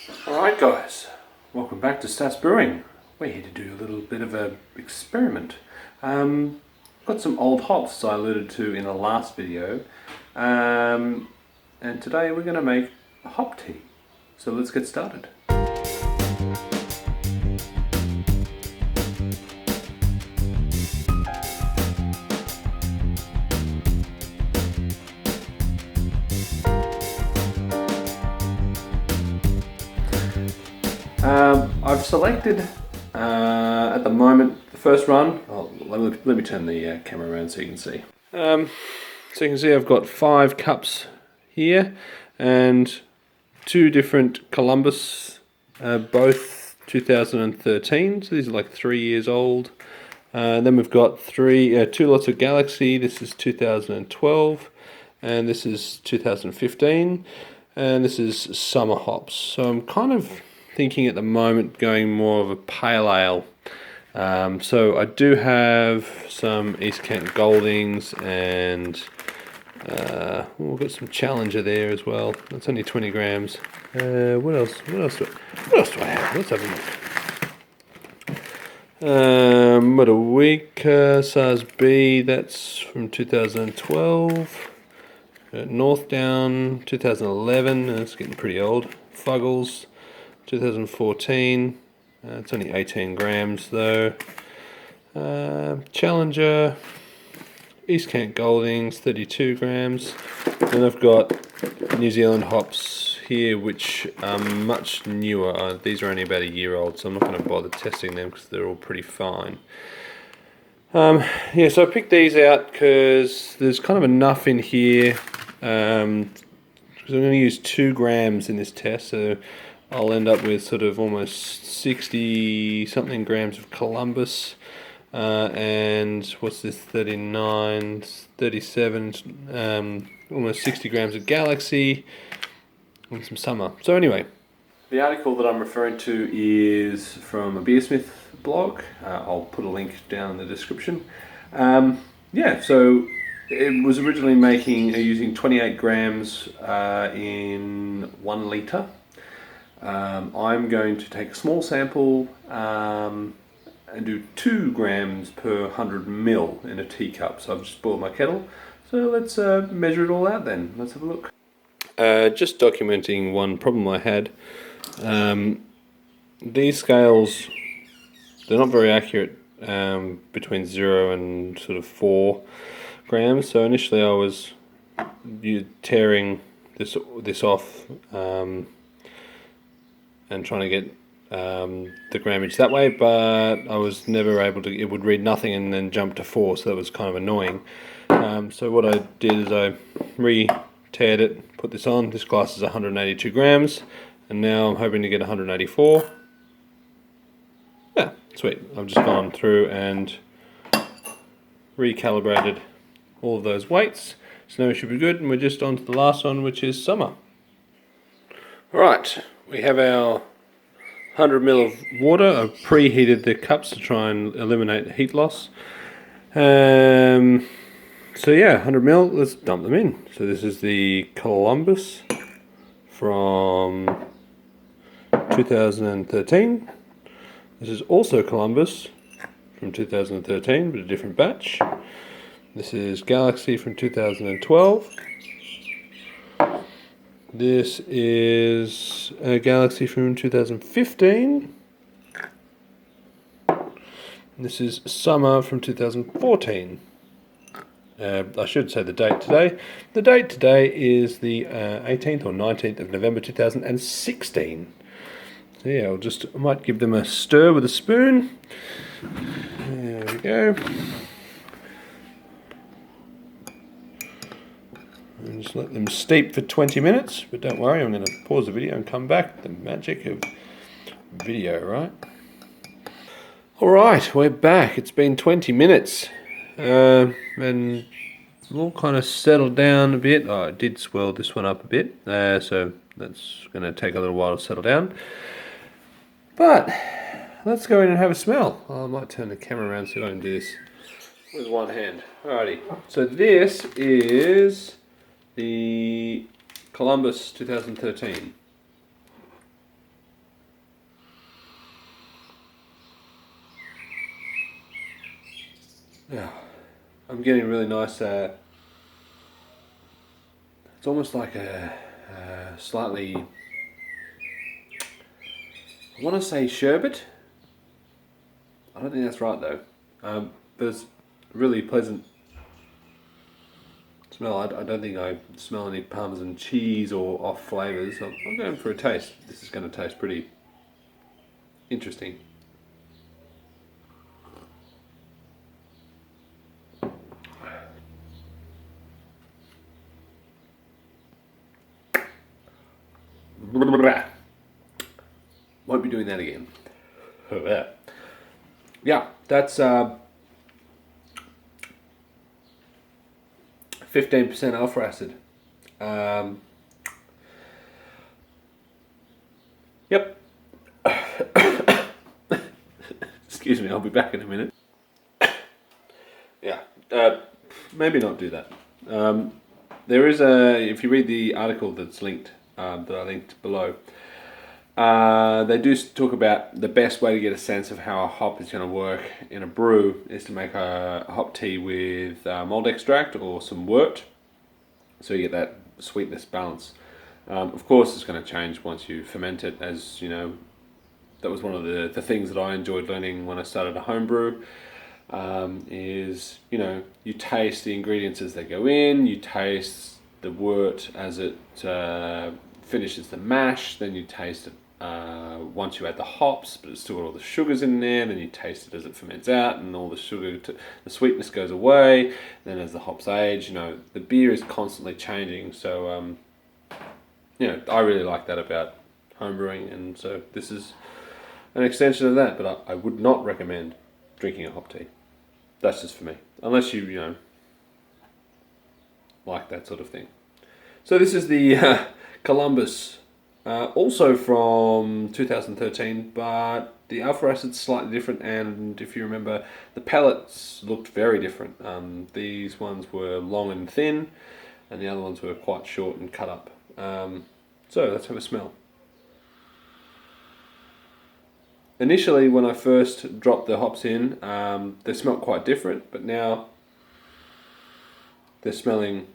Alright guys, welcome back to Stats Brewing. We're here to do a little bit of an experiment. Got some old hops I alluded to in the last video, and today we're going to make a hop tea. So let's get started. I've selected at the moment the first run. Let me turn the camera around so you can see. So you can see I've got 5 cups here and 2 different Columbus, both 2013. So these are like 3 years old. Then we've got 2 lots of Galaxy. This is 2012, and this is 2015, and this is summer hops. So I'm kind of thinking at the moment going more of a pale ale. So I do have some East Kent Goldings, and we've got some Challenger there as well. That's only 20 grams. What else do I have? Let's have a look. What a week. SARS B, that's from 2012. North Down 2011, that's getting pretty old. Fuggles 2014, it's only 18 grams though. Challenger, East Kent Goldings, 32 grams. Then I've got New Zealand hops here, which are much newer. These are only about a year old, so I'm not going to bother testing them because they're all pretty fine. Yeah, so I picked these out because there's kind of enough in here. Because I'm going to use 2 grams in this test, so I'll end up with sort of almost 60 something grams of Columbus, and what's this, 39, 37, almost 60 grams of Galaxy, and some summer. So anyway, the article that I'm referring to is from a Beersmith blog. I'll put a link down in the description. Yeah, so it was originally using 28 grams in 1 litre. I'm going to take a small sample and do 2 grams per 100 ml in a teacup. So I've just boiled my kettle. So let's measure it all out then. Let's have a look. Just documenting one problem I had. These scales, they're not very accurate between 0 and sort of 4 grams. So initially I was tearing this off and trying to get the grammage that way, but I was never able to. It would read nothing and then jump to 4, so that was kind of annoying. So what I did is I re-teared it, put this on. This glass is 182 grams, and now I'm hoping to get 184. Yeah, sweet. I've just gone through and recalibrated all of those weights, so now we should be good, and we're just on to the last one, which is summer. Alright, we have our 100 ml of water. I've preheated the cups to try and eliminate heat loss. So yeah, 100 ml, let's dump them in. So this is the Columbus from 2013. This is also Columbus from 2013, but a different batch. This is Galaxy from 2012. This is a Galaxy from 2015. This is Summer from 2014. I should say the date today. The date today is the 18th or 19th of November 2016. So yeah, I might give them a stir with a spoon. There we go. And just let them steep for 20 minutes, but don't worry, I'm going to pause the video and come back. The magic of video, right? Alright, we're back. It's been 20 minutes. And it's all kind of settled down a bit. Oh, I did swirl this one up a bit, so that's going to take a little while to settle down. But let's go in and have a smell. I might turn the camera around so I can do this with one hand. Alrighty, so this is the Columbus 2013. Yeah, I'm getting a really nice. It's almost like a slightly. I want to say sherbet. I don't think that's right though. But it's really pleasant smell. I don't think I smell any Parmesan cheese or off flavours. I'm going for a taste. This is going to taste pretty interesting. Won't be doing that again. Yeah, that's 15% alpha acid. Yep. Excuse me, I'll be back in a minute. Yeah, maybe not do that. There is if you read the article that's linked, that I linked below, they do talk about the best way to get a sense of how a hop is going to work in a brew is to make a hop tea with malt extract or some wort, so you get that sweetness balance. Of course, it's going to change once you ferment it, as you know. That was one of the things that I enjoyed learning when I started a home brew. Is, you know, you taste the ingredients as they go in, you taste the wort as it finishes the mash, then you taste it once you add the hops, but it's still got all the sugars in there, then you taste it as it ferments out and all the sugar, the sweetness goes away, then as the hops age, you know, the beer is constantly changing, so you know, I really like that about homebrewing, and so this is an extension of that, but I would not recommend drinking a hop tea. That's just for me, unless you know, like that sort of thing. So this is the Columbus, also from 2013, but the alpha acid's slightly different, and if you remember, the pellets looked very different. These ones were long and thin, and the other ones were quite short and cut up. So let's have a smell. Initially, when I first dropped the hops in, they smelled quite different, but now they're smelling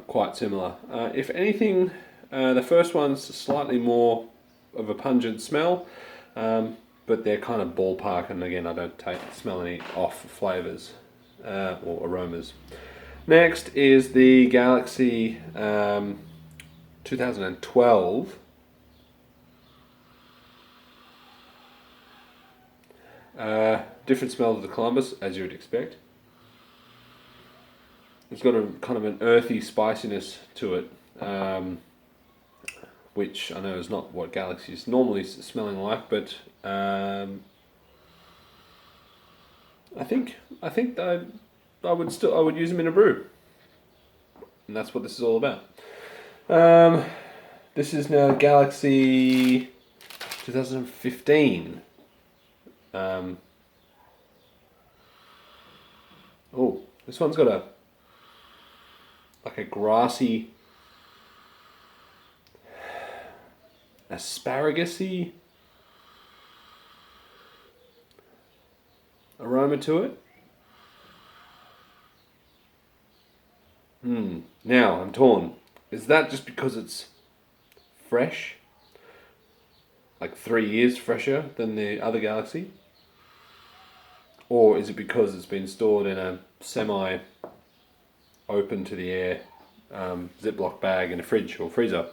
quite similar. If anything, the first one's slightly more of a pungent smell, but they're kind of ballpark, and again, I don't smell any off flavours or aromas. Next is the Galaxy 2012. Different smell to the Columbus, as you would expect. It's got a kind of an earthy spiciness to it, which I know is not what Galaxy is normally smelling like, but I think I would use them in a brew, and that's what this is all about. This is now Galaxy 2015. Oh, this one's got like a grassy, asparagus-y aroma to it. Now I'm torn. Is that just because it's fresh? Like 3 years fresher than the other Galaxy? Or is it because it's been stored in a semi open to the air Ziploc bag in a fridge or freezer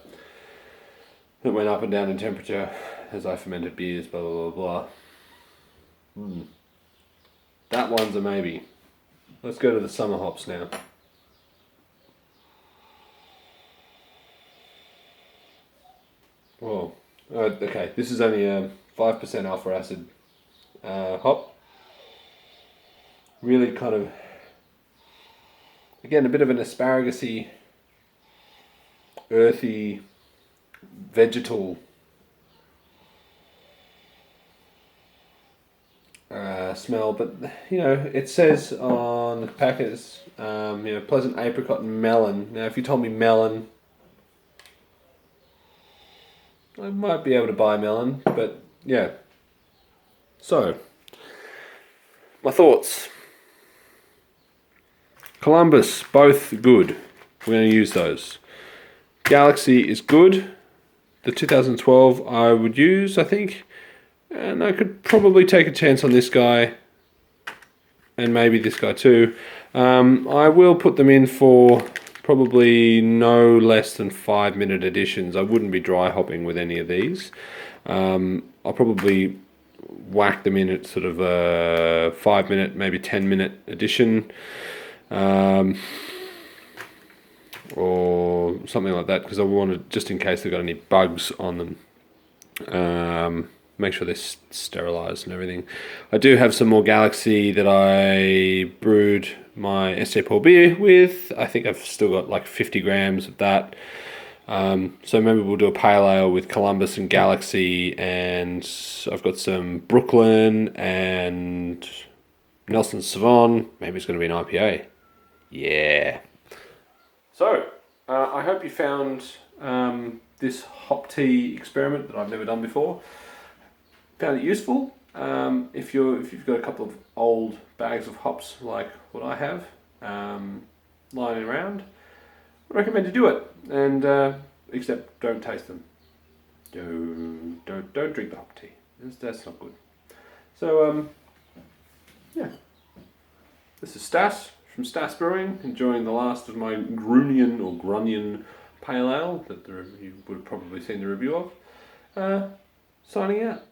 that went up and down in temperature as I fermented beers, blah blah blah blah. That one's a maybe. Let's go to the summer hops now. Whoa. Okay, this is only a 5% alpha acid hop. Really kind of, again, a bit of an asparagus-y, earthy, vegetal smell, but you know, it says on the packets, you know, pleasant apricot and melon. Now, if you told me melon, I might be able to buy melon, but yeah. So, my thoughts. Columbus, both good. We're going to use those. Galaxy is good. The 2012 I would use, I think. And I could probably take a chance on this guy. And maybe this guy too. I will put them in for probably no less than 5-minute editions. I wouldn't be dry hopping with any of these. I'll probably whack them in at sort of a 5-minute, maybe 10-minute edition. Or something like that, because I want to, just in case they've got any bugs on them, make sure they're sterilized and everything. I do have some more Galaxy that I brewed my SJ Paul beer with. I think I've still got like 50 grams of that. So maybe we'll do a pale ale with Columbus and Galaxy, and I've got some Brooklyn and Nelson Sauvin. Maybe it's going to be an IPA. Yeah. So, I hope you found this hop tea experiment that I've never done before. Found it useful. If you've got a couple of old bags of hops like what I have lying around, I recommend you do it. And except don't taste them. Don't drink the hop tea. That's not good. So yeah, this is Stas from Stas Brewing, enjoying the last of my Grunion Pale Ale that you would have probably seen the review of. Signing out.